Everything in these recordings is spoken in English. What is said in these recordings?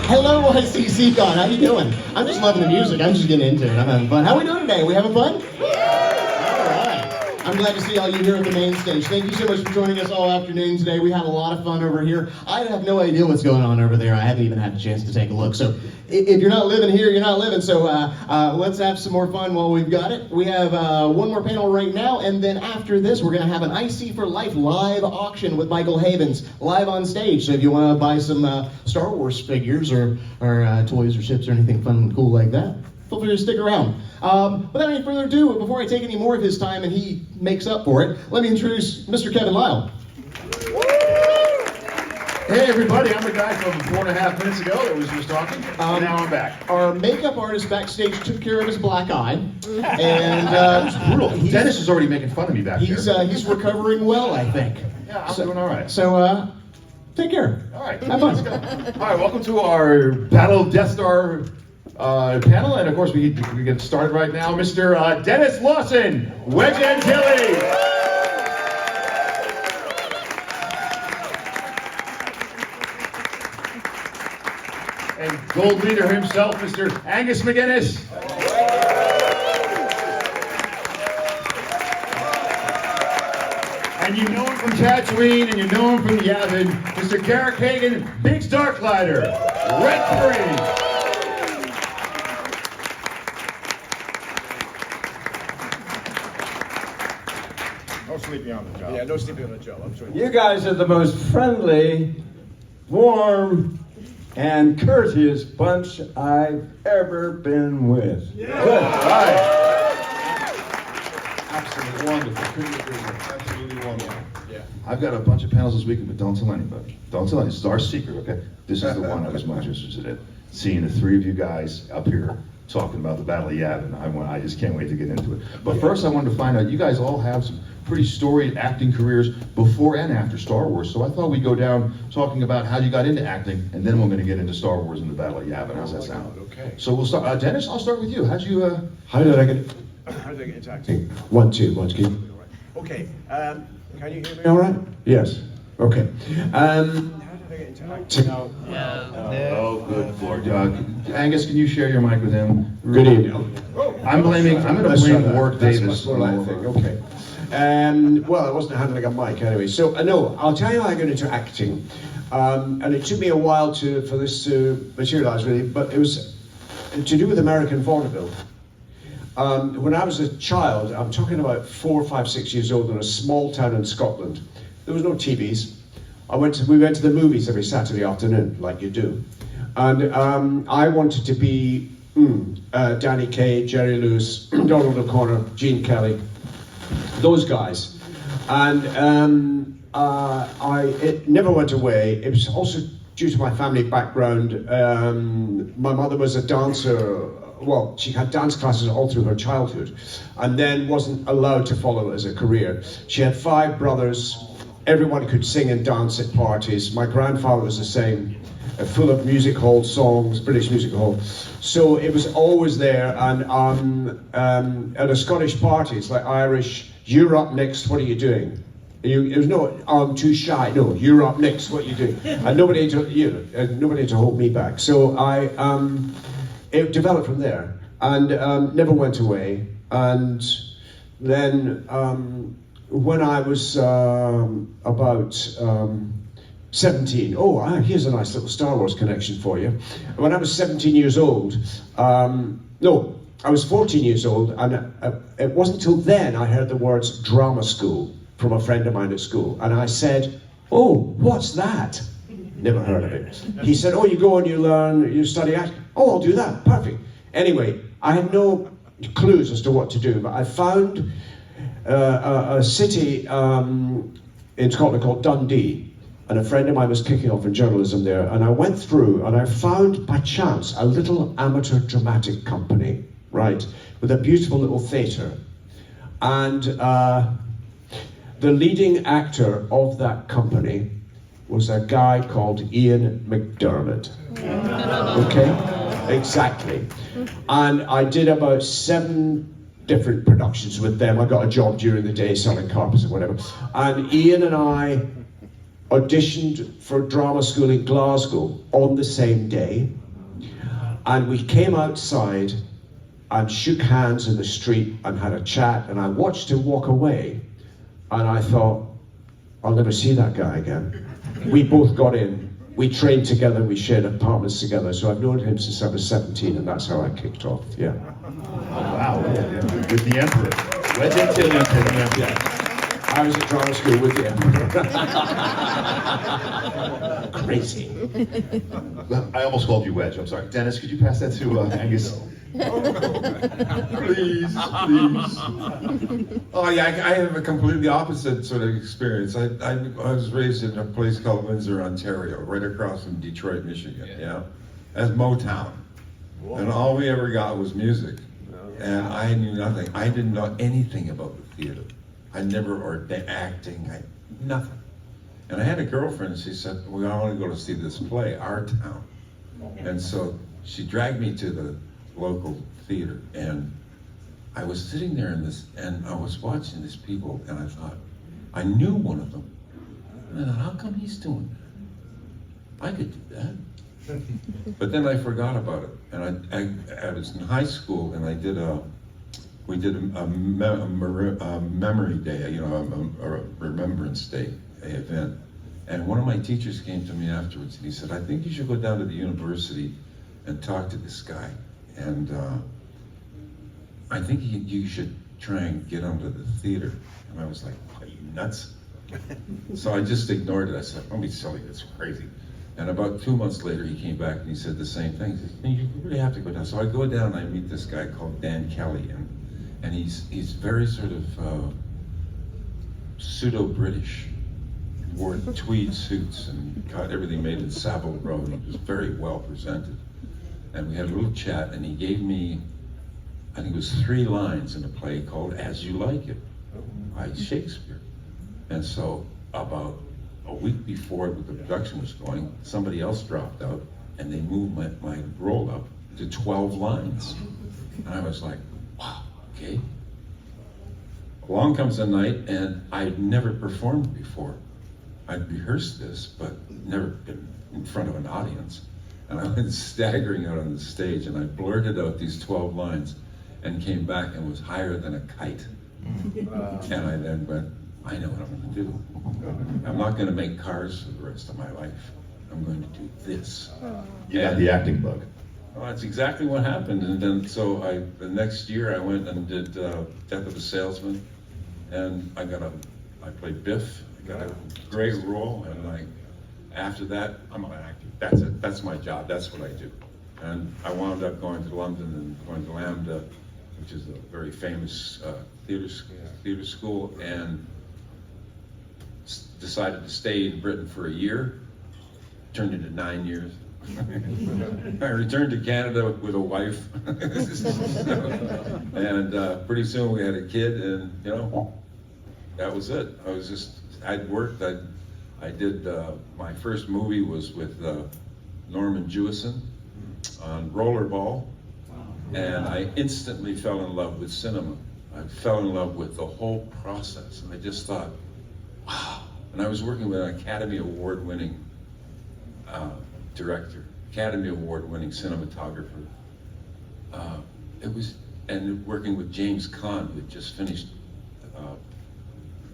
Hello, ICCCon. How you doing? I'm just loving the music. I'm just getting into it. I'm having fun. How are we doing today? We having fun? All right. I'm glad to see all you here at the main stage. Thank you so much for joining us all afternoon today. We had a lot of fun over here. I have no idea what's going on over there. I haven't even had a chance to take a look. So if you're not living here, you're not living. So let's have some more fun while we've got it. We have one more panel right now, and then after this, we're going to have an IC for Life live auction with Michael Havens live on stage. So if you want to buy some Star Wars figures or toys or ships or anything fun and cool like that, feel free to stick around. Without any further ado, before I take any more of his time and he makes up for it, let me introduce Mr. Kevin Lyle. Hey everybody, I'm the guy from 4.5 minutes ago that was just talking, and now I'm back. Our makeup artist backstage took care of his black eye, and it's brutal. Dennis is already making fun of me back there. He's recovering well, I think. Yeah, I'm doing all right. So, take care. All right, have fun. Let's go. All right, welcome to our Battle of Death Star panel, and of course we get started right now. Mr. Denis Lawson, Wedge Antilles. And gold leader himself, Mr. Angus MacInnes. And you know him from Tatooine, and you know him from Yavin, Mr. Garrick Hagon, Big's Darklighter, Red 3. No sleeping on the job. Yeah, no sleeping on the job. I'm sure. You guys are the most friendly, warm, and courteous bunch I've ever been with. Yeah. Good. All right. Absolutely wonderful. Couldn't agree more. Absolutely wonderful. Yeah. I've got a bunch of panels this weekend, but don't tell anybody. Don't tell anybody. This is our secret, okay? This is the one I was most interested in. Seeing the three of you guys up here talking about the Battle of Yavin. I just can't wait to get into it. But first I wanted to find out, you guys all have some pretty storied acting careers before and after Star Wars. So I thought we'd go down talking about how you got into acting, and then we're going to get into Star Wars and the Battle of Yavin. How's that sound? Okay. So we'll start. Dennis, I'll start with you. How did I get How did I get into acting? 1, 2, 1, 2. Okay. Can you hear me? All right? Yes. Okay. How did I get into acting? Oh, good Lord. Angus, can you share your mic with him? Good evening. I'm going to blame Warwick Davis. That's what I think. Okay. Well, I wasn't handling a mic anyway. So, no, I'll tell you how I got into acting. And it took me a while for this to materialize, really, but it was to do with American vaudeville. When I was a child, I'm talking about 4, 5, 6 years old in a small town in Scotland. There was no TVs. We went to the movies every Saturday afternoon, like you do. And I wanted to be Danny Kaye, Jerry Lewis, Donald O'Connor, Gene Kelly, those guys. And it never went away. It was also due to my family background. My mother was a dancer. Well, she had dance classes all through her childhood, and then wasn't allowed to follow it as a career. She had 5 brothers. Everyone could sing and dance at parties. My grandfather was the same, full of music hall songs, British music hall. So it was always there, and at a Scottish parties, like Irish, you're up next, what are you doing? It was no, I'm too shy. No, you're up next, what are you doing? And nobody to hold me back. So it developed from there, and never went away. And then when I was about 17, here's a nice little Star Wars connection for you. When I was 17 years old, no, I was 14 years old, and it wasn't until then I heard the words drama school from a friend of mine at school, and I said, oh, what's that? Never heard of it. He said, oh, you go and you learn, you study acting. Oh, I'll do that, perfect. Anyway, I had no clues as to what to do, but I found a city in Scotland called Dundee, and a friend of mine was kicking off in journalism there, and I went through and I found by chance a little amateur dramatic company, right, with a beautiful little theatre, and the leading actor of that company was a guy called Ian McDermott. Okay, exactly. And I did about 7 different productions with them. I got a job during the day selling carpets or whatever. And Ian and I auditioned for drama school in Glasgow on the same day. And we came outside and shook hands in the street and had a chat, and I watched him walk away, and I thought, I'll never see that guy again. We both got in, we trained together, we shared apartments together, so I've known him since I was 17, and that's how I kicked off, yeah. Oh, wow, yeah. With the Emperor. Wedge Antilles and the Emperor. I was at drama school with the Emperor. Crazy. I almost called you Wedge, I'm sorry. Dennis, could you pass that to Angus? Please, please. Oh yeah, I have a completely opposite sort of experience. I was raised in a place called Windsor, Ontario, right across from Detroit, Michigan. Yeah, as Motown, and all we ever got was music, and I knew nothing. I didn't know anything about the theater. I never or the acting, nothing. And I had a girlfriend, and she said, "We want to go to see this play, Our Town," and so she dragged me to the local theater, and I was sitting there and I was watching these people, and I thought, I knew one of them, and I thought, how come he's doing that? I could do that. But then I forgot about it, and I was in high school, and we did a memory day, a remembrance day event, and one of my teachers came to me afterwards, and he said, I think you should go down to the university and talk to this guy. And I think you should try and get onto the theater. And I was like, are you nuts? So I just ignored it. I said, don't be silly, that's crazy. And about 2 months later, he came back and he said the same thing. He said, you really have to go down. So I go down and I meet this guy called Dan Kelly. And he's very sort of pseudo-British. He wore tweed suits and got everything made in Savile Row. He was very well presented. And we had a little chat, and he gave me, I think it was 3 lines in a play called As You Like It by Shakespeare. And so about a week before the production was going, somebody else dropped out, and they moved my role up to 12 lines. And I was like, wow, okay. Along comes the night, and I'd never performed before. I'd rehearsed this, but never been in front of an audience. And I went staggering out on the stage, and I blurted out these 12 lines and came back and was higher than a kite. And I then went, I know what I'm going to do. I'm not going to make cars for the rest of my life. I'm going to do this. You got the acting bug. Well, that's exactly what happened. And then so the next year I went and did Death of a Salesman, and I played Biff. I got a great role, and after that, I'm an actor. That's it. That's my job. That's what I do. And I wound up going to London and going to Lambda, which is a very famous theater school, and decided to stay in Britain for a year. Turned into 9 years. I returned to Canada with a wife, and pretty soon we had a kid, and that was it. I'd worked. I did, my first movie was with Norman Jewison on Rollerball, and I instantly fell in love with cinema. I fell in love with the whole process, and I just thought, wow. And I was working with an Academy Award-winning director, Academy Award-winning cinematographer. And working with James Caan, who had just finished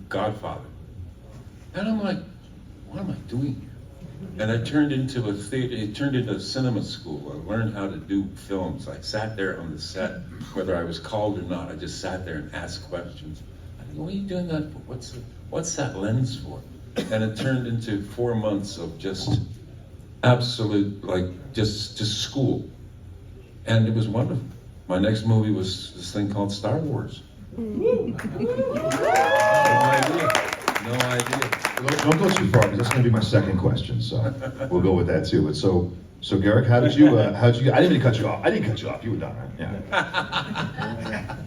Godfather. And I'm like, what am I doing here? And I turned into a cinema school. I learned how to do films. I sat there on the set, whether I was called or not. I just sat there and asked questions. I think, what are you doing that for? What's that lens for? And it turned into 4 months of just absolute, just school. And it was wonderful. My next movie was this thing called Star Wars. No idea. Don't go too far, because that's going to be my second question, so we'll go with that too. But so Garrick, how did you, I didn't mean to cut you off. I didn't cut you off, you were done, right?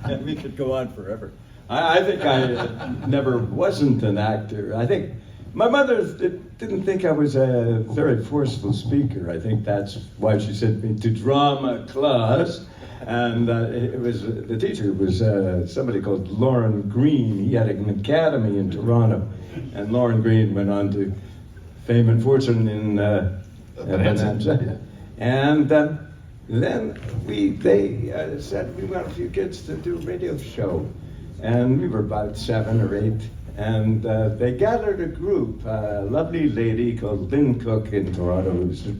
Yeah. We could go on forever. I think I never wasn't an actor. I think my mother didn't think I was a very forceful speaker. I think that's why she sent me to drama class. And the teacher was somebody called Lauren Green. He had an academy in Toronto. And Lauren Green went on to fame and fortune in Bonanza. And then they said we want a few kids to do a radio show, and we were about 7 or 8, and they gathered a group, a lovely lady called Lynn Cook in Toronto, who's a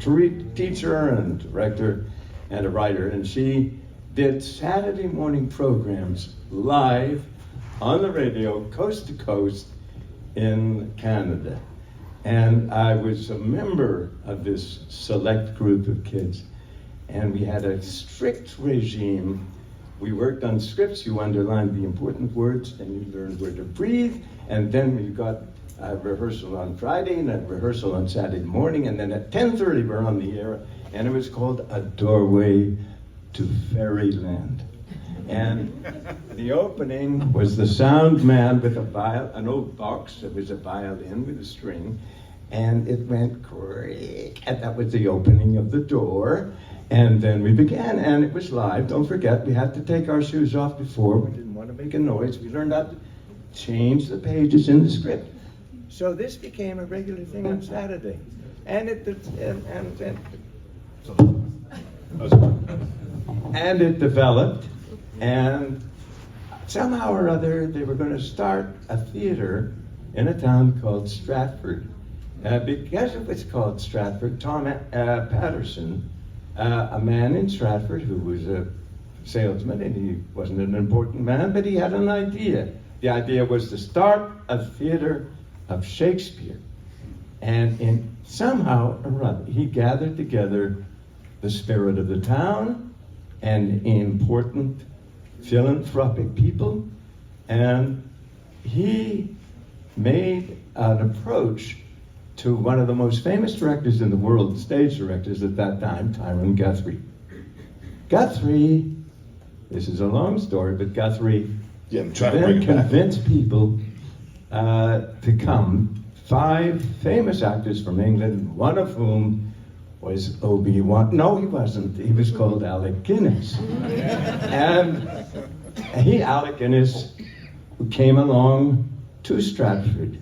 teacher and director and a writer, and she did Saturday morning programs live on the radio, coast to coast in Canada. And I was a member of this select group of kids. And we had a strict regime. We worked on scripts, you underlined the important words, and you learned where to breathe. And then we got a rehearsal on Friday and a rehearsal on Saturday morning. And then at 10:30 we're on the air. And it was called A Doorway to Fairyland. And the opening was the sound man with an old box that was a violin with a string. And it went creak, and that was the opening of the door. And then we began, and it was live. Don't forget, we had to take our shoes off before. We didn't want to make a noise. We learned how to change the pages in the script. So this became a regular thing on Saturday. And it developed, and somehow or other they were going to start a theater in a town called Stratford. Because it was called Stratford, Tom Patterson, a man in Stratford who was a salesman, and he wasn't an important man, but he had an idea. The idea was to start a theater of Shakespeare. And somehow or other, he gathered together the spirit of the town and important philanthropic people, and he made an approach to one of the most famous directors in the world, stage directors at that time, Tyrone Guthrie. Guthrie, this is a long story, but Guthrie I'm trying to bring then it back. convinced people to come, 5 famous actors from England, one of whom was Obi-Wan. No, he wasn't. He was called Alec Guinness. And Alec Guinness came along to Stratford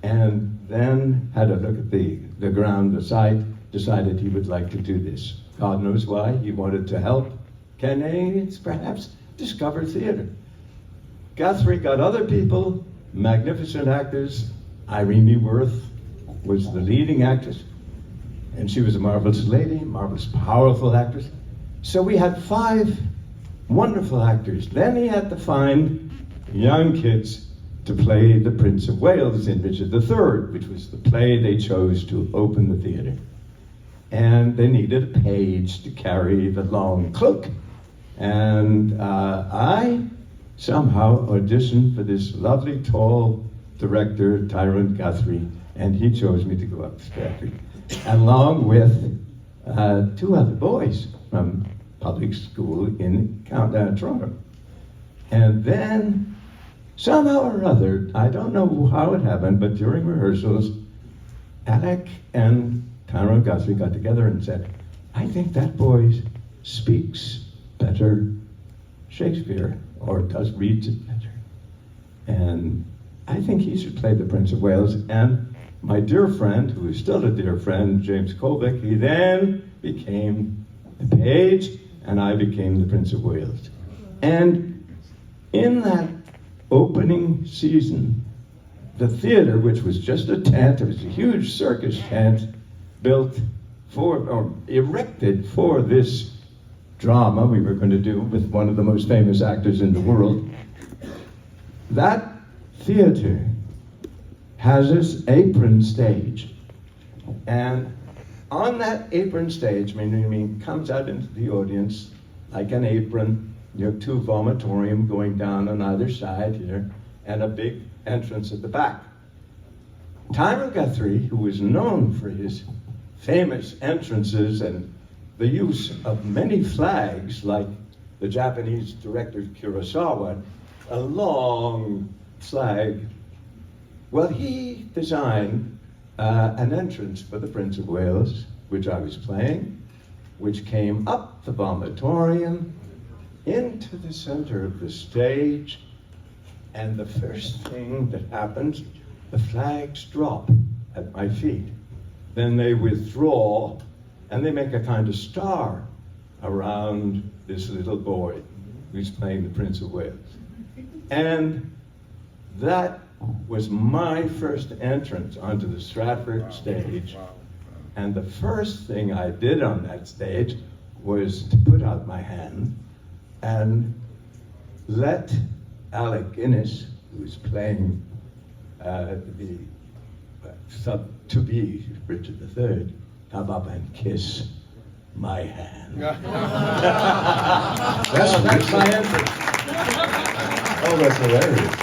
and then had a look at the ground, the site, decided he would like to do this. God knows why. He wanted to help Canadians, perhaps, discover theater. Guthrie got other people, magnificent actors. Irene Worth was the leading actress, and she was a marvelous lady, marvelous, powerful actress. So we had 5 wonderful actors. Then he had to find young kids to play the Prince of Wales in Richard III, which was the play they chose to open the theater. And they needed a page to carry the long cloak. And I somehow auditioned for this lovely, tall director, Tyrone Guthrie, and he chose me to go up to Stratford, along with 2 other boys from public school in Toronto. And then somehow or other, I don't know how it happened, but during rehearsals, Alec and Tyrone Guthrie got together and said, I think that boy speaks better Shakespeare, or reads it better. And I think he should play the Prince of Wales. And my dear friend, who is still a dear friend, James Colbeck, he then became the page, and I became the Prince of Wales. And in that opening season, the theater, which was just a tent, it was a huge circus tent, erected for this drama we were going to do with one of the most famous actors in the world. That theater has this apron stage, and on that apron stage, comes out into the audience like an apron. You have 2 vomitorium going down on either side here, and a big entrance at the back. Tyrone Guthrie, who was known for his famous entrances and the use of many flags, like the Japanese director Kurosawa, a long flag. Well, he designed an entrance for the Prince of Wales, which I was playing, which came up the vomitorium, into the center of the stage, and the first thing that happens, the flags drop at my feet. Then they withdraw, and they make a kind of star around this little boy who's playing the Prince of Wales. And that was my first entrance onto the Stratford stage. And the first thing I did on that stage was to put out my hand and let Alec Guinness, who was playing the to-be Richard III, come up and kiss my hand. That's my entrance. Oh, that's hilarious.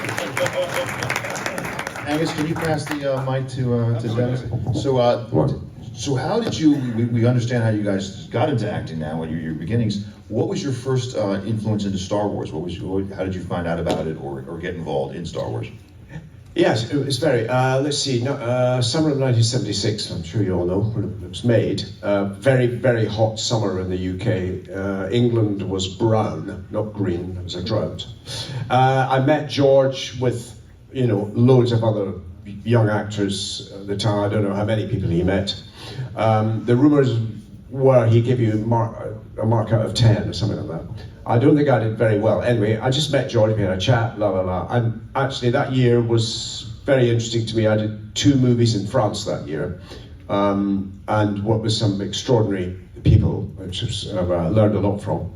Angus, can you pass the mic to Dennis? So how did you, we understand how you guys got into acting now, and your beginnings. What was your first influence into Star Wars? How did you find out about it or get involved in Star Wars? Yes, it was very, let's see, summer of 1976, I'm sure you all know when it was made. Very, very hot summer in the UK. England was brown, not green, it was a drought. I met George with, loads of other young actors at the time. I don't know how many people he met. The rumours were he gave you a mark out of 10 or something like that. I don't think I did very well. Anyway, I just met George, we had a chat, la la la. And actually that year was very interesting to me. I did 2 movies in France that year. And what was some extraordinary people, which was, I learned a lot from.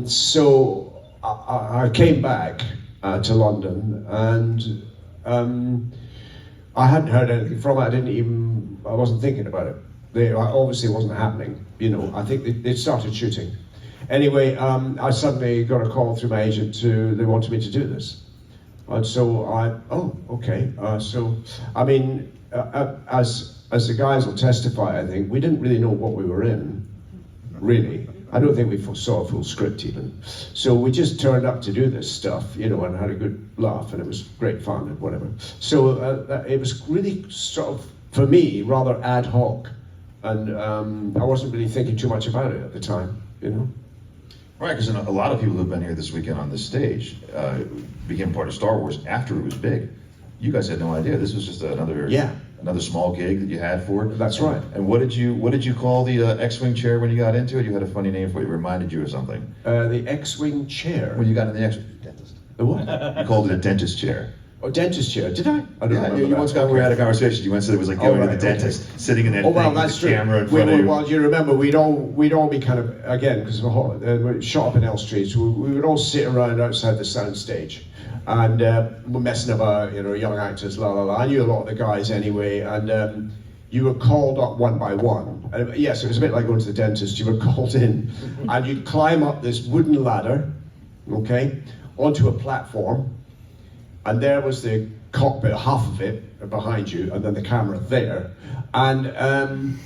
So I came back to London, and I hadn't heard anything from it. I wasn't thinking about it. Obviously it wasn't happening, I think they started shooting. Anyway, I suddenly got a call through my agent they wanted me to do this. And so okay. As the guys will testify, I think, we didn't really know what we were in, really. I don't think we saw a full script even. So we just turned up to do this stuff, and had a good laugh, and it was great fun and whatever. So it was really sort of, for me, rather ad hoc. And I wasn't really thinking too much about it at the time, Right, because a lot of people who've been here this weekend on this stage became part of Star Wars after it was big. You guys had no idea. This was just another small gig that you had for it. That's right. And what did you call the X-wing chair when you got into it? You had a funny name for it. It reminded you of something. The X-wing chair. When you got in the X-wing dentist. The what? You called it a dentist chair. Oh, dentist chair. Did I? I don't remember you that. once we had a conversation. You once said it was like going to the dentist, sitting in that thing with the camera in front of you. Well, you remember, we'd all be kind of, again, because we're shot up in Elstree, so we would all sit around outside the sound stage. And we're messing about, young actors, la la la. I knew a lot of the guys anyway, and you were called up one by one. And yes, it was a bit like going to the dentist. You were called in, and you'd climb up this wooden ladder, onto a platform, and there was the cockpit, half of it behind you, and then the camera there. And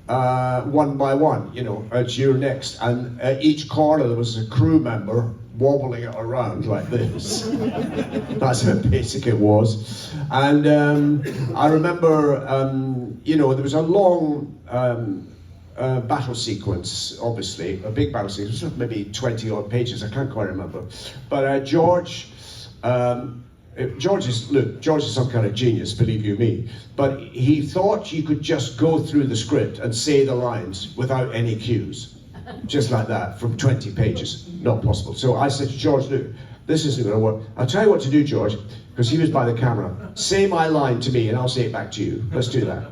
one by one, it's your next. And at each corner there was a crew member wobbling it around like this. That's how basic it was. And I remember, there was a long battle sequence, obviously, a big battle sequence, maybe 20 odd pages, I can't quite remember. But George is some kind of genius, believe you me, but he thought you could just go through the script and say the lines without any cues, just like that, from 20 pages. Not possible. So I said to George, look, this isn't going to work. I'll tell you what to do, George, because he was by the camera. Say my line to me and I'll say it back to you. Let's do that.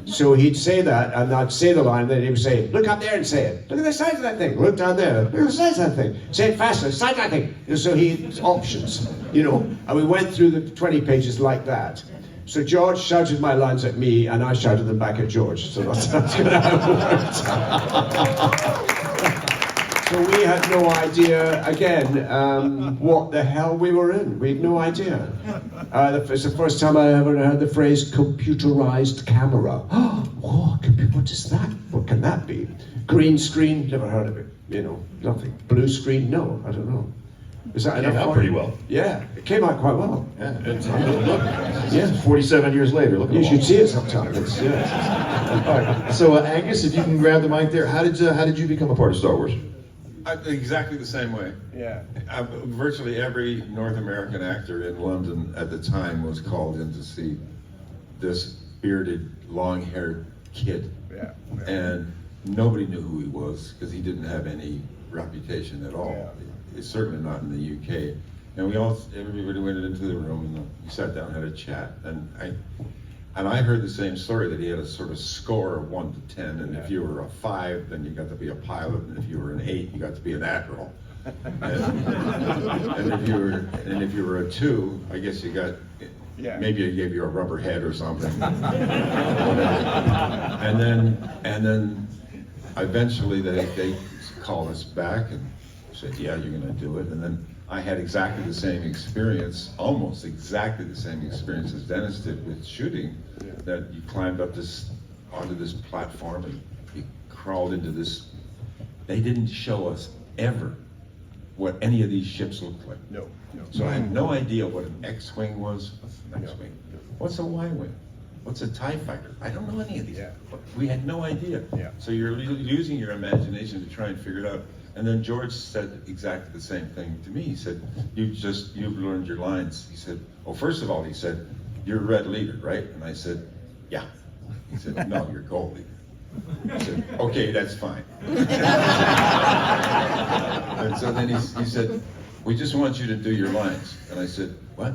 So he'd say that, and I'd say the line, and then he would say, look up there and say it. Look at the size of that thing. Look down there. Look at the size of that thing. Say it faster. Size of that thing. And so he options, and we went through the 20 pages like that. So George shouted my lines at me, and I shouted them back at George. So that's how it worked. So we had no idea, again, what the hell we were in. We had no idea. It's the first time I ever heard the phrase computerized camera. Oh, what is that? What can that be? Green screen, never heard of it. Nothing. Blue screen, no, I don't know. Is that enough? Came out pretty well. Yeah, it came out quite well. Yeah, it's 47 years later. Look at you should see it sometime. Yeah. So Angus, if you can grab the mic there, how did you become a part of Star Wars? Exactly the same way. Yeah. Virtually every North American actor in London at the time was called in to see this bearded, long-haired kid. Yeah. And nobody knew who he was because he didn't have any reputation at all. Yeah. It's certainly not in the UK. And everybody went into the room and we sat down and had a chat. And I heard the same story, that he had a sort of score of 1 to 10, and if you were a 5, then you got to be a pilot, and if you were an 8, you got to be an admiral. And if you were a 2, I guess you got, maybe I gave you a rubber head or something. and then eventually they called us back and said, yeah, you're gonna do it. And then I had exactly the same experience, almost exactly the same experience as Dennis did with shooting, that you climbed up onto this platform and you crawled into this. They didn't show us ever what any of these ships looked like. No. So I had no idea what an X-Wing was. What's an X-Wing? What's a Y-Wing? What's a TIE fighter? I don't know any of these. Yeah. We had no idea. Yeah. So you're using your imagination to try and figure it out. And then George said exactly the same thing to me. He said, you've learned your lines. He said, well, first of all, he said, you're red leader, right? And I said, yeah. He said, no, you're gold leader. I said, okay, that's fine. And so then he said, we just want you to do your lines. And I said, what?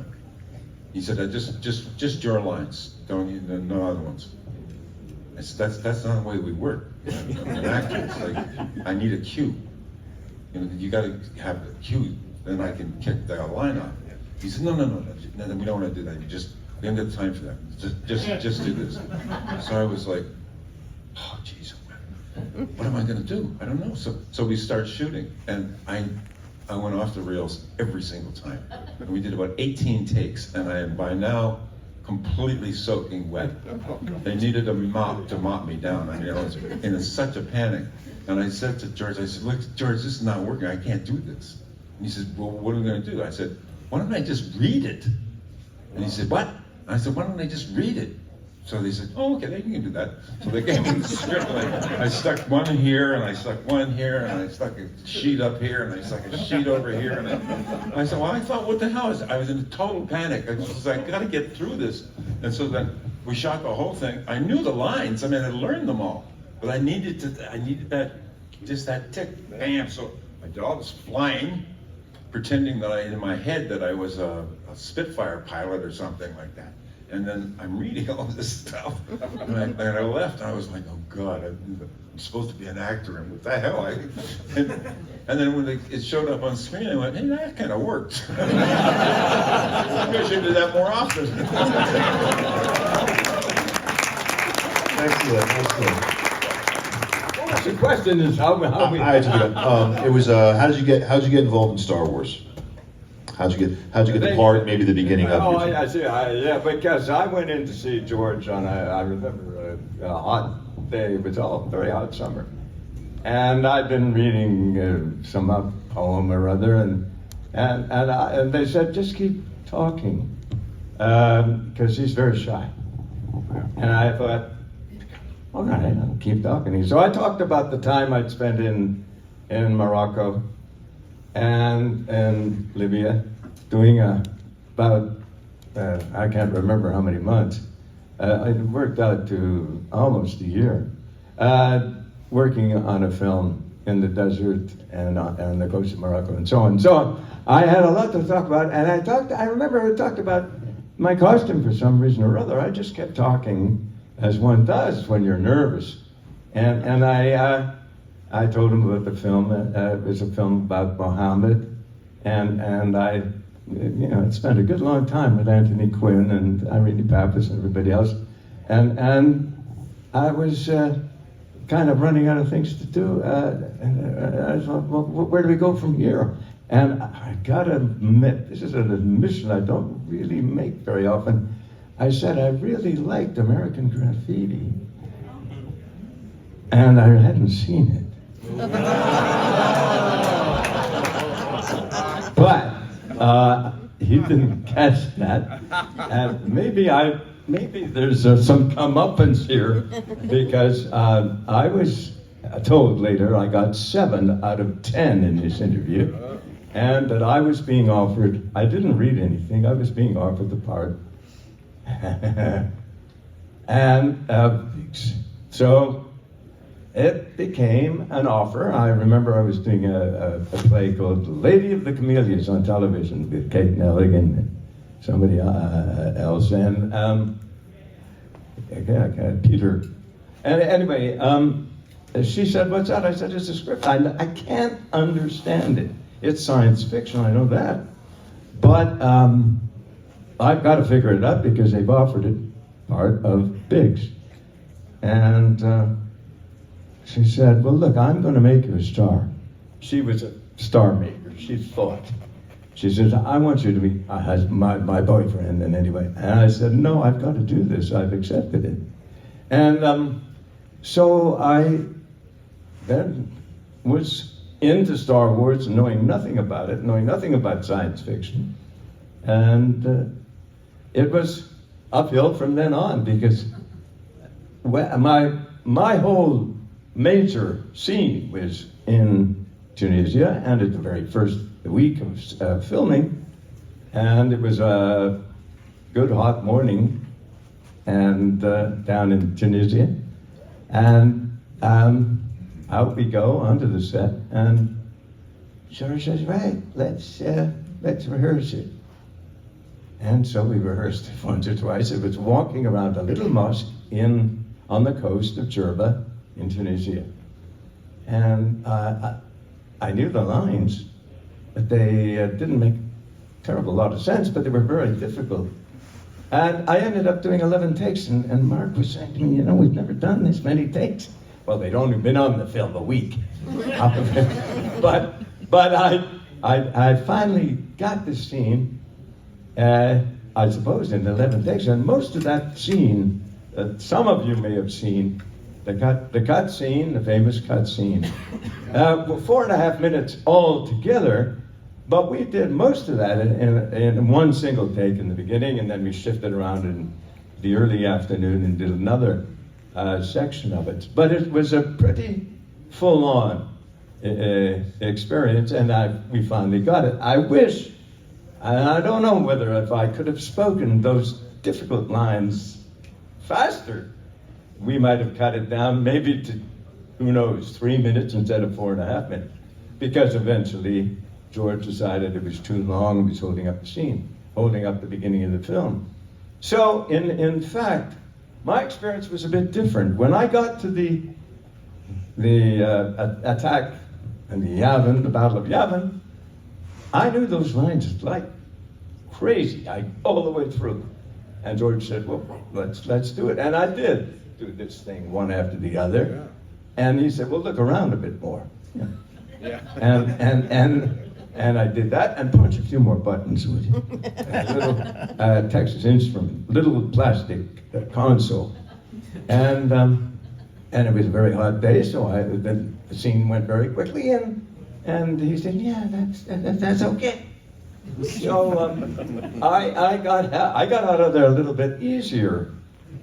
He said, just your lines. Don't need no other ones. I said, that's not the way we work. An actor, it's like, I need a cue. You got to have a cue, then I can kick the line off. He said, no, we don't want to do that. We don't have time for that. Just do this. So I was like, oh, jeez, what am I going to do? I don't know. So we start shooting, and I went off the rails every single time. And we did about 18 takes, and I am by now completely soaking wet. They needed a mop to mop me down. I mean, I was in such a panic. And I said to George, I said, look, George, this is not working. I can't do this. And he said, well, what are we going to do? I said, why don't I just read it? And he said, what? I said, why don't I just read it? So they said, oh, okay, you can do that. So they gave me the script. I stuck one here, and I stuck one here, and I stuck a sheet up here, and I stuck a sheet over here. And I said, well, I thought, what the hell is it? I was in total panic. I was like, I got to get through this. And so then we shot the whole thing. I knew the lines. I mean, I learned them all. But I needed that tick, bam. So I did all this flying, pretending that in my head that I was a Spitfire pilot or something like that. And then I'm reading all this stuff, and I left, and I was like, oh God, I'm supposed to be an actor, and what the hell? And then when it showed up on screen, I went, hey, that kind of worked. Maybe I should do that more often. Excellent. The question is how we. It was how'd you get involved in Star Wars? How'd you get the part? Maybe the beginning of it. Oh, I see. Yeah, because I went in to see George on I remember a hot day. It was all very hot summer, and I'd been reading some poem or other, and they said just keep talking, because he's very shy, and I thought, all right, I'll keep talking. So I talked about the time I'd spent in Morocco and Libya, doing about, I can't remember how many months. It worked out to almost a year, working on a film in the desert and on the coast of Morocco and so on. So I had a lot to talk about, and I remember I talked about my costume for some reason or other. I just kept talking, as one does when you're nervous. And I told him about the film. It was a film about Mohammed, and I spent a good long time with Anthony Quinn and Irene Pappas and everybody else, and I was kind of running out of things to do. And I thought, well, where do we go from here? And I gotta admit, this is an admission I don't really make very often. I said I really liked American Graffiti, and I hadn't seen it. But he didn't catch that, and maybe there's some comeuppance here, because I was told later I got 7 out of 10 in this interview, and that I was being offered. I didn't read anything. I was being offered the part. And so it became an offer. I remember I was doing a play called Lady of the Camellias on television with Kate Nellig and somebody else, and Peter. And anyway, she said, "What's that?" I said, "It's a script. I can't understand it. It's science fiction, I know that. But I've got to figure it out because they've offered it part of Biggs." And she said, "Well, look, I'm going to make you a star." She was a star maker, she thought. She says, "I want you to be my boyfriend." And anyway, and I said, "No, I've got to do this. I've accepted it." And so I then was into Star Wars, knowing nothing about it, knowing nothing about science fiction. And it was uphill from then on, because my whole major scene was in Tunisia, and at the very first week of filming, and it was a good hot morning and down in Tunisia, and out we go onto the set, and George says, "Right, let's rehearse it." And so we rehearsed it once or twice. It was walking around a little mosque on the coast of Jerba in Tunisia. And I knew the lines, but they didn't make a terrible lot of sense, but they were very difficult. And I ended up doing 11 takes, and Mark was saying to me, "We've never done this many takes." Well, they'd only been on the film a week. but I finally got this scene, I suppose, in 11 takes. And most of that scene, some of you may have seen, the cut scene, the famous cut scene. 4.5 minutes all together, but we did most of that in one single take in the beginning, and then we shifted around in the early afternoon and did another section of it. But it was a pretty full-on experience, and we finally got it. I wish, and I don't know whether if I could have spoken those difficult lines faster, we might have cut it down maybe to, who knows, 3 minutes instead of 4.5 minutes, because eventually George decided it was too long and was holding up the scene, holding up the beginning of the film. So in fact, my experience was a bit different. When I got to the attack in the Yavin, the Battle of Yavin, I knew those lines like crazy, all the way through. And George said, "Well, let's do it." And I did do this thing one after the other. Yeah. And he said, "Well, look around a bit more." Yeah. Yeah. And I did that, and punch a few more buttons with a little Texas Instrument, little plastic console. And it was a very hot day, so the scene went very quickly, and he said, "Yeah, that's okay." So I got out of there a little bit easier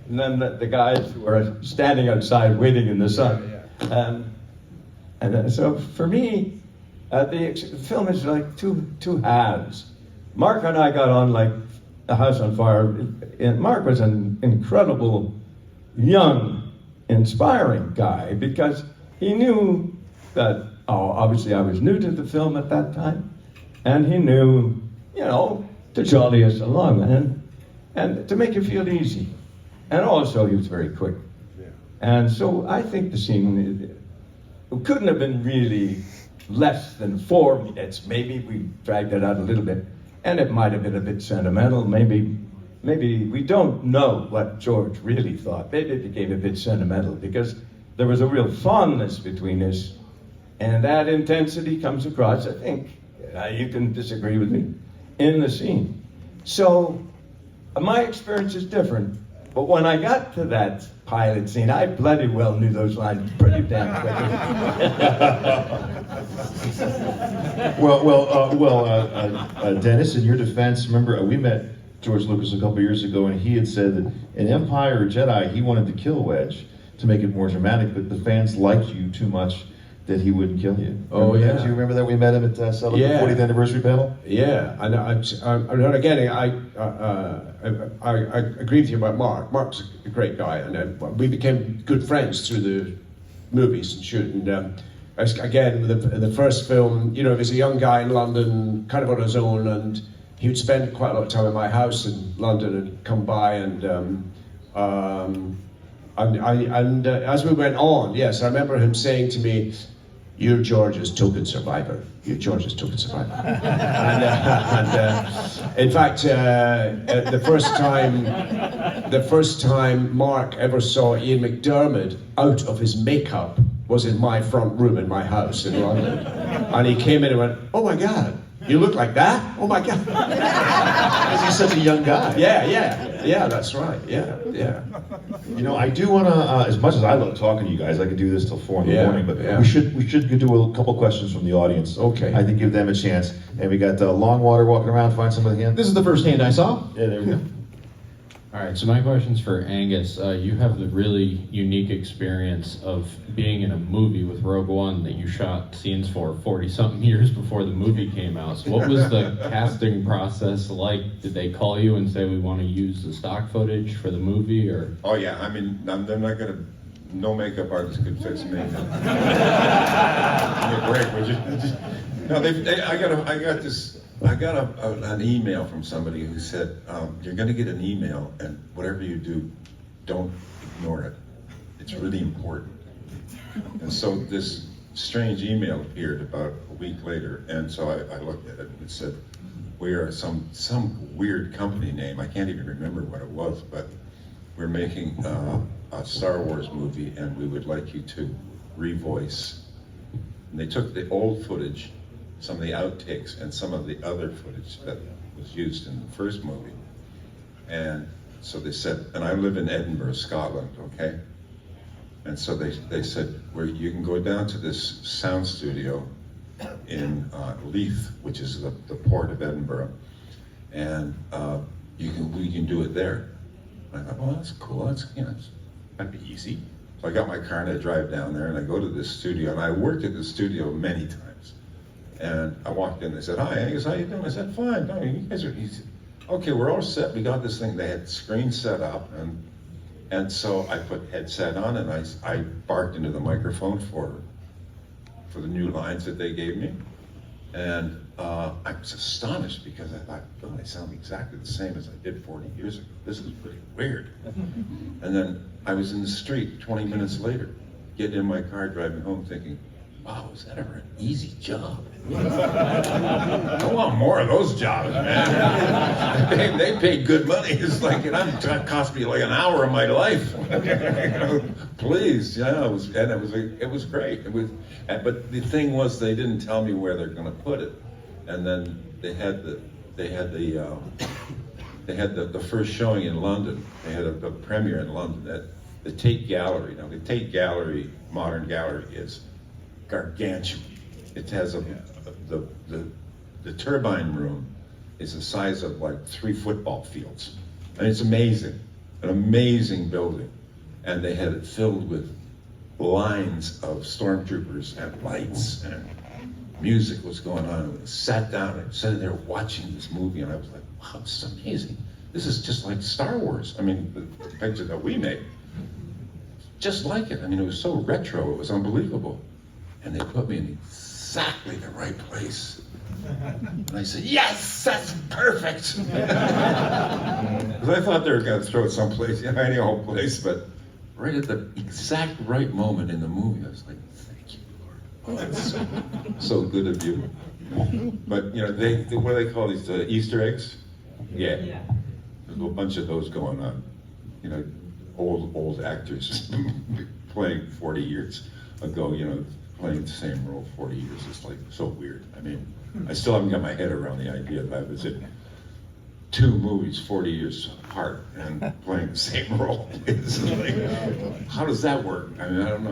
than the guys who were standing outside waiting in the sun. And so for me, the film is like two halves. Mark and I got on like a house on fire. And Mark was an incredible, young, inspiring guy, because he knew that, obviously I was new to the film at that time, and he knew, to jolly us along and to make you feel easy. And also he was very quick. Yeah. And so I think the scene couldn't have been really less than 4 minutes. Maybe we dragged it out a little bit, and it might have been a bit sentimental. Maybe we don't know what George really thought. Maybe it became a bit sentimental because there was a real fondness between us, and that intensity comes across, I think, you can disagree with me, in the scene. So my experience is different, but when I got to that pilot scene, I bloody well knew those lines pretty damn quickly. Dennis, in your defense, remember we met George Lucas a couple years ago, and he had said that in Empire or Jedi, he wanted to kill Wedge to make it more dramatic, but the fans liked you too much that he wouldn't kill you. Oh, yeah. Do you remember that we met him at the 40th anniversary panel? Yeah, and again, I agree with you about Mark. Mark's a great guy, and we became good friends through movies and shooting. Again, the first film, you know, he was a young guy in London, kind of on his own, and he would spend quite a lot of time in my house in London and come by and as we went on, yes, I remember him saying to me, "You're George's token survivor. You're George's token survivor." In fact, the first time Mark ever saw Ian McDiarmid out of his makeup was in my front room in my house in London, and he came in and went, "Oh my God, you look like that? Oh my God!" Because he's such a young guy. Yeah, that's right. Yeah. You know, I do want to, as much as I love talking to you guys, I could do this till 4 in the Yeah, morning, but yeah. we should do a couple questions from the audience. Okay. I think give them a chance. And we got Longwater walking around, find somebody hand. This is the first hand I saw. Yeah, there we go. All right, so my question's for Angus. You have the really unique experience of being in a movie with Rogue One that you shot scenes for 40-something years before the movie came out. So what was the casting process like? Did they call you and say, we want to use the stock footage for the movie, or? Oh yeah, I mean, they're not gonna. No makeup artist could fix me. Give me a break, would you? No, I got an email from somebody who said, "You're going to get an email, and whatever you do, don't ignore it. It's really important." And so this strange email appeared about a week later, and so I looked at it and it said, "We are some weird company name. I can't even remember what it was, but we're making a Star Wars movie, and we would like you to revoice." And they took the old footage, some of the outtakes, and some of the other footage that was used in the first movie. And so they said, and I live in Edinburgh, Scotland, okay? And so they said, well, you can go down to this sound studio in Leith, which is the port of Edinburgh, and we can do it there. And I thought, well, that's cool. That'd be easy. So I got my car and I drive down there and I go to this studio, and I worked at the studio many times. And I walked in, they said, "Hi, Angus, how you doing?" I said, "Fine, no, you guys are easy." "Okay, we're all set. We got this thing." They had screens set up, and so I put headset on and I barked into the microphone for the new lines that they gave me. And I was astonished because I thought, oh, I sound exactly the same as I did 40 years ago. This is pretty weird. And then I was in the street 20 minutes later, getting in my car, driving home, thinking, wow, was that ever an easy job? I want more of those jobs, man. They paid good money. It's like, it cost me like an hour of my life. Please, yeah, it was great. But the thing was, they didn't tell me where they're going to put it. And then they had the first showing in London. They had a premiere in London at the Tate Gallery. Now, the Tate Gallery, modern gallery, is gargantuan. It has the turbine room is the size of like 3 football fields. And it's amazing, an amazing building. And they had it filled with lines of stormtroopers and lights, and music was going on. And we sat down and sat there watching this movie, and I was like, wow, this is amazing. This is just like Star Wars. I mean, the picture that we made, just like it. I mean, it was so retro, it was unbelievable. And they put me in exactly the right place. And I said, yes, that's perfect. Because I thought they were going to throw it someplace, any old place, but right at the exact right moment in the movie, I was like, thank you, Lord. Oh, that's so good of you. But, what do they call these, Easter eggs? Yeah. There's a bunch of those going on. Old actors playing 40 years ago, playing the same role 40 years. It's like so weird. I mean, I still haven't got my head around the idea that I was in 2 movies 40 years apart and playing the same role. It's like, how does that work? I mean, I don't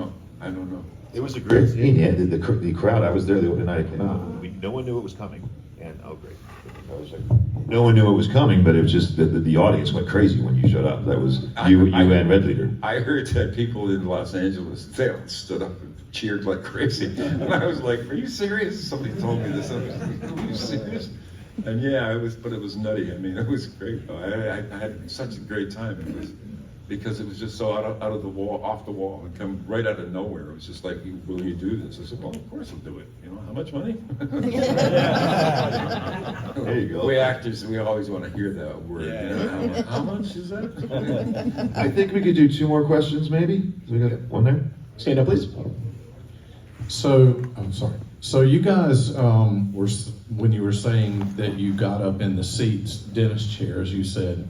know. It was a great scene. Yeah, the crowd. I was there the opening night it came out. No one knew it was coming, and great. I was like, no one knew it was coming, but it was just the audience went crazy when you showed up. That was you and Red Leader. I heard that people in Los Angeles, they all stood up and cheered like crazy. And I was like, are you serious? Somebody told me this. I was like, are you serious? And yeah, it was nutty. I mean, it was great. I had such a great time. because it was just so out of the wall, off the wall, and come right out of nowhere. It was just like, will you do this? I said, well, of course I'll do it. You know, how much money? There you go. We actors, we always want to hear that word. Yeah. You know, how much is that? I think we could do 2 more questions, maybe. We got one there. Stand up, please. So, I'm sorry. So you guys when you were saying that you got up in the seats, dentist chairs, you said,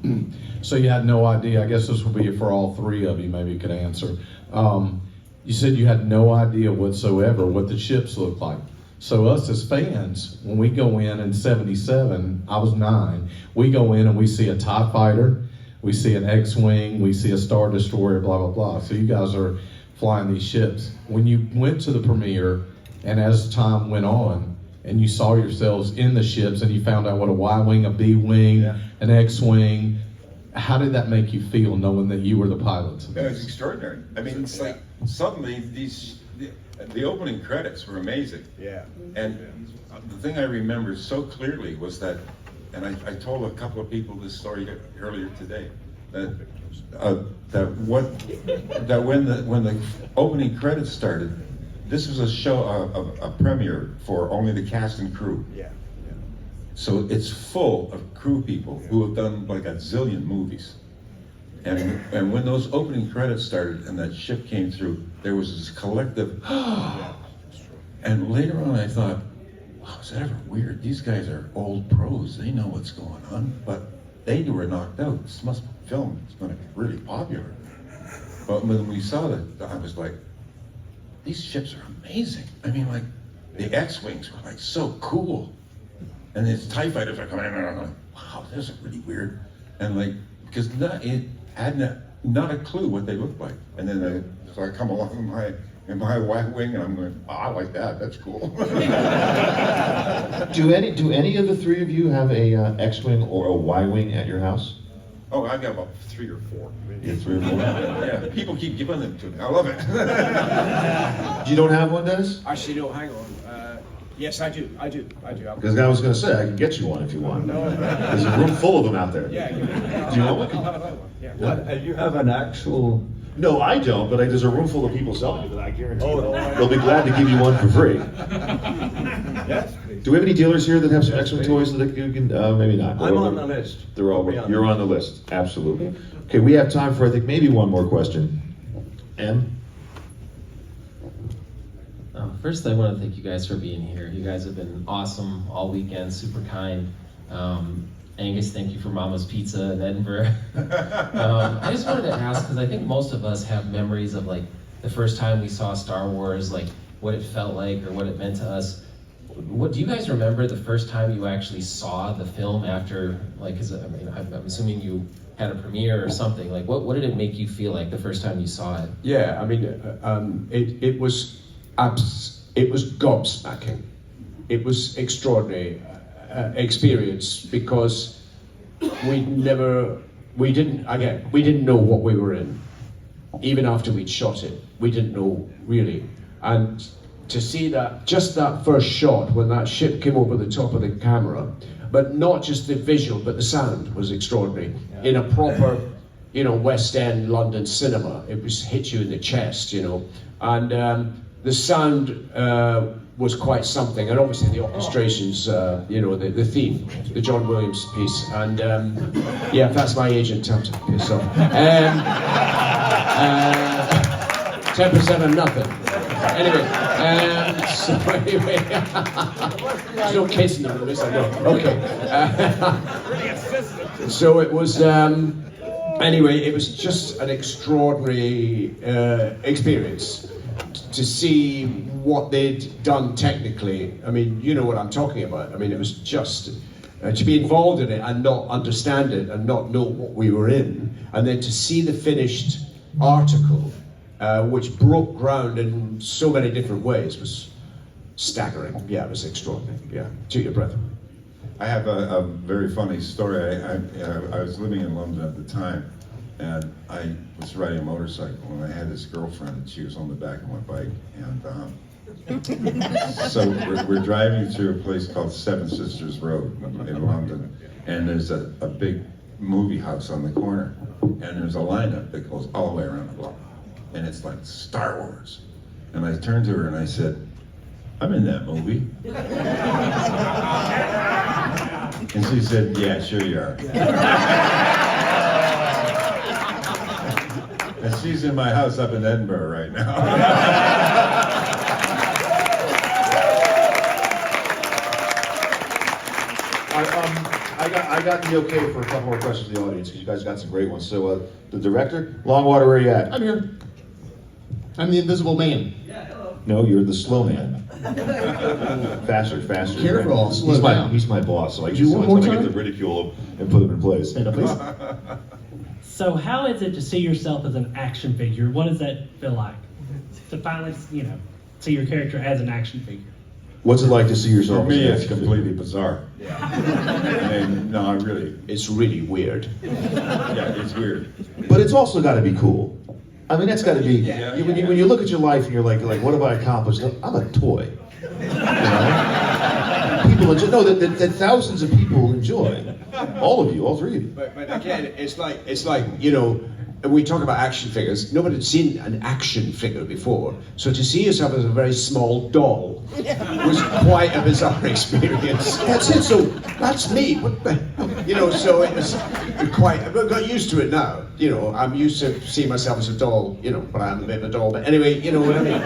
so you had no idea, I guess this will be for all 3 of you, maybe you could answer. You said you had no idea whatsoever what the ships looked like. So us as fans, when we go in 77, I was 9, we go in and we see a TIE fighter, we see an X-Wing, we see a Star Destroyer, blah, blah, blah. So you guys are flying these ships. When you went to the premiere, and as time went on, and you saw yourselves in the ships, and you found out what a Y-Wing, a B-Wing, an X-Wing, how did that make you feel, knowing that you were the pilots? It was extraordinary. I mean, it's like suddenly the opening credits were amazing. Yeah. And the thing I remember so clearly was that, and I told a couple of people this story earlier today, that when the opening credits started, this was a show, a premiere for only the cast and crew. Yeah. So it's full of crew people who have done like a zillion movies. And when those opening credits started and that ship came through, there was this collective, and later on I thought, wow, is that ever weird? These guys are old pros, they know what's going on, but they were knocked out. This must be film, it's gonna be really popular. But when we saw that, I was like, these ships are amazing. I mean, like, the X-Wings were like so cool. And these TIE fighters are coming in and I'm like, wow, this is really weird. And like, because it had not a clue what they looked like. And then so I come along in my Y-Wing and I'm going, oh, I like that, that's cool. Do any of the 3 of you have a X-Wing or a Y-Wing at your house? Oh, I've got about 3 or 4. Yeah, 3 or 4. Yeah, people keep giving them to me. I love it. You don't have one, Dennis? Actually, no, hang on. Yes, I do. Because I was going to say, I can get you one if you want. There's a room full of them out there. Yeah, Do you want one? I'll have another one. Yeah. What, you have an actual... No, I don't, but there's a room full of people selling it that I guarantee they'll be glad to give you one for free. Yes, please. Do we have any dealers here that have some X-Wing toys that you can, maybe not. I'm on the list. They're all, I'll be on you're the on the list, absolutely. Okay, we have time for, I think, maybe one more question. Em? First, I want to thank you guys for being here. You guys have been awesome all weekend, super kind. Angus, thank you for Mama's Pizza in Edinburgh. I just wanted to ask, because I think most of us have memories of like the first time we saw Star Wars, like what it felt like or what it meant to us. What do you guys remember the first time you actually saw the film after, like, because I mean, I'm assuming you had a premiere or something. Like, what did it make you feel like the first time you saw it? Yeah, I mean, it was gobsmacking. It was extraordinary experience because we didn't know what we were in. Even after we'd shot it, we didn't know really. And to see that, just that first shot when that ship came over the top of the camera, but not just the visual, but the sound was extraordinary. In a proper, West End London cinema, it was hit you in the chest, and the sound was quite something, and obviously the orchestrations, the theme, the John Williams piece, and yeah, that's my agent, time to piss off. 10% of nothing. Anyway, there's no kids in the room, is there? No. Okay. So it was, anyway, it was just an extraordinary experience to see what they'd done technically. I mean, you know what I'm talking about. I mean, it was just to be involved in it and not understand it and not know what we were in, and then to see the finished article, which broke ground in so many different ways, was staggering. Yeah, it was extraordinary. Yeah, to your breath. I have a very funny story. I was living in London at the time, and I was riding a motorcycle, and I had this girlfriend, and she was on the back of my bike, and so we're driving through a place called Seven Sisters Road in London, and there's a big movie house on the corner, and there's a lineup that goes all the way around the block, and it's like Star Wars. And I turned to her and I said, I'm in that movie. And she said, yeah, sure you are. And she's in my house up in Edinburgh right now. I got the okay for a couple more questions from the audience, because you guys got some great ones. So, the director, Longwater, where are you at? I'm here. I'm the invisible man. No, you're the slow man. Faster. Careful, slow down. He's my boss, so I Do one more get time? to ridicule him and put him in place. Stand up, please. So how is it to see yourself as an action figure? What does that feel like? To finally, see your character as an action figure. What's it like to see For yourself? me, as it's an action completely bizarre. I mean, no, really, It's really weird. yeah, it's weird. figure? But it's also got to be cool. I mean, that's got to be. Yeah. When you look at your life and you're like, what have I accomplished? I'm a toy. You know? People enjoy. No, that thousands of people enjoy. All of you, all three of you. But again, it's like we talk about action figures. Nobody had seen an action figure before, so to see yourself as a very small doll was quite a bizarre experience. That's it. So that's me. What the, so it was quite. I've got used to it now. I'm used to seeing myself as a doll. But I'm a bit of a doll. But anyway, you know what I mean.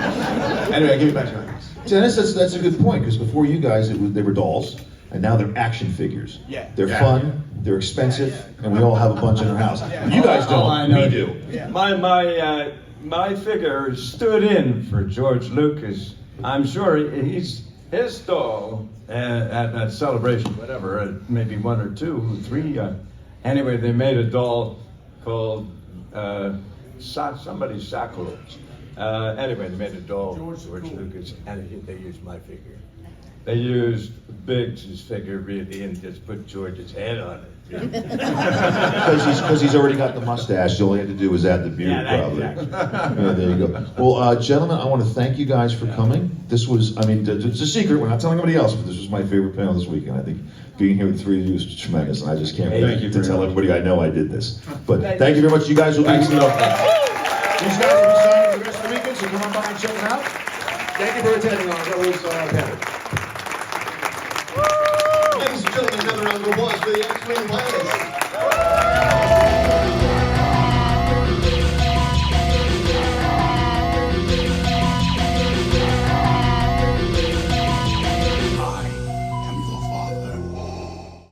Anyway, give it back to Angus. Dennis, that's a good point, because before you guys, they were dolls, and now they're action figures. Yeah. They're fun, they're expensive, and we all have a bunch in our house. You guys All I don't, know we is- do. Yeah. My figure stood in for George Lucas. I'm sure his doll at that celebration, whatever, maybe 1 or 2, 3. Anyway, they made a doll called somebody's sacrilege. Anyway, they made a doll for George Lucas, and they used my figure. They used Biggs' figure really, and just put George's head on it. Because he's already got the mustache, all he had to do was add the beard, Yeah, probably. exactly. Yeah, there you go. Well, gentlemen, I want to thank you guys for coming. This was, it's a secret, we're not telling anybody else, but this was my favorite panel this weekend. I think being here with the three of you is tremendous, and I just can't Thank wait you to very tell much. everybody I know I did this. But thank you very much. You guys will be. These guys will be signing for the rest of the weekend, so come on by and check them out. Thank you for attending our panel. Ladies and gentlemen, another round of applause for the X-Wing pilot.